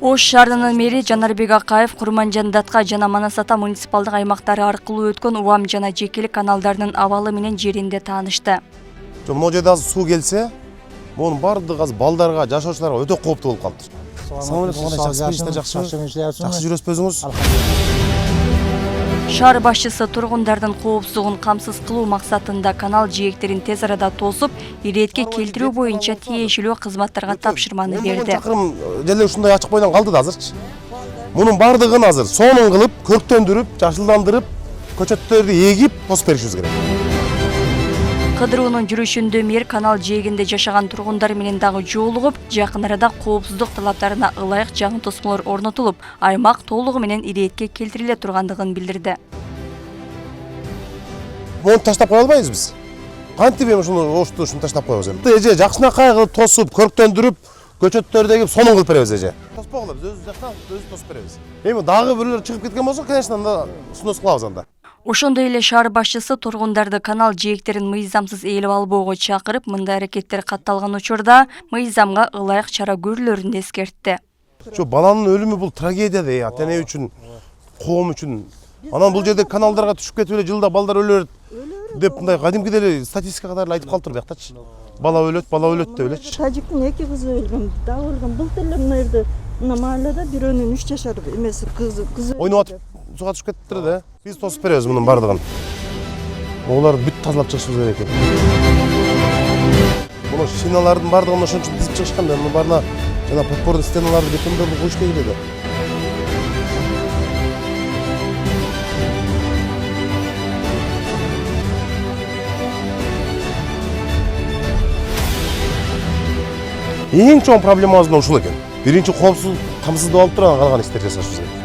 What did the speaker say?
Ош шаарынын мэри Жанарбек Акаев Курманжандатка жана Манас Ата муниципалдык аймактары аркылуу өткөн УАМ жана жекелик каналдардын абалы менен жеринде таанышты. Могу жерде азыр суу келсе, мунун бардыгы азыр балдарга, жашоочуларга өтө кооптуу болуп калыптыр. Жакшы жүрөсүз өзүңүз? Шаар башчысы тургундардын коопсуздугун камсыз кылуу максатында канал жээктерин тез арада тосуп, иретке келтирүү боюнча тиешелүү кызматтарга тапшырманы берди. Чакырым жерде ушундай ачык бойдон калды да азырчы. Мунун бардыгын азыр сонун кылып, көрктөндүрүп, жашылдандырып, көчөттөрдү эгип тосуп беришибиз керек. Кыдыруунун жүрүшүндө мэр канал жээгинде жашаган тургундар менен дагы жолугуп, жакын арада коопсуздук талаптарына ылайык жаңы тосмолор орнотулуп, аймак толугу менен иретке келтириле тургандыгын билдирди. Муну таштап кое албайбыз биз. Кантип эми ушуну ошту ушуну таштап коебуз эми. Эже жакшынакай кылып тосуп, көрктөндүрүп, көчөттөрдү эгип сонун кылып беребиз эже. Тоспогула биз өзүбүз жактан өзүбүз тосуп беребиз. Эми дагы бирлер чыгып кеткен болсо, конечно, анда снос кылабыз анда. Ошондой эле шаар башчысы тургундарды канал жээктерин мыйзамсыз ээлип албоого чакырып, мындай аракеттер катталган учурда мыйзамга ылайык чара көрүлөрүн эскертти. Şu баланын өлүмү бул трагедия да, ата эне үчүн, коом үчүн. Анан бул жерде каналдарга түшүп кетип эле жылда балдар өлөт деп мындай кадимкидей эле статистика катары айтып калыптыр бияктачы. Бала өлөт деп элечи. Тажиктин 2 кызы өлгөн, дагы өлгөн. Былтыр эле мына жерде мына маалада бирөөнүн 3 жашар эмеси кызы Ойноп атып суга түшүп кетиптир да. Биз тосуп беребиз мунун бардыгын. Оголарды бүт тазалап чыгышыбыз керек экен. Муну шиналардын бардыгын ошон үчүн тизип чыгышкан да, мунун барына жана подпорный стеналарды бетондорду коюш керек эле. Эң чоң проблемабыз ушул экен. Биринчи коопсуздук камсыздап алып турган калган иштер жасашыбыз керек.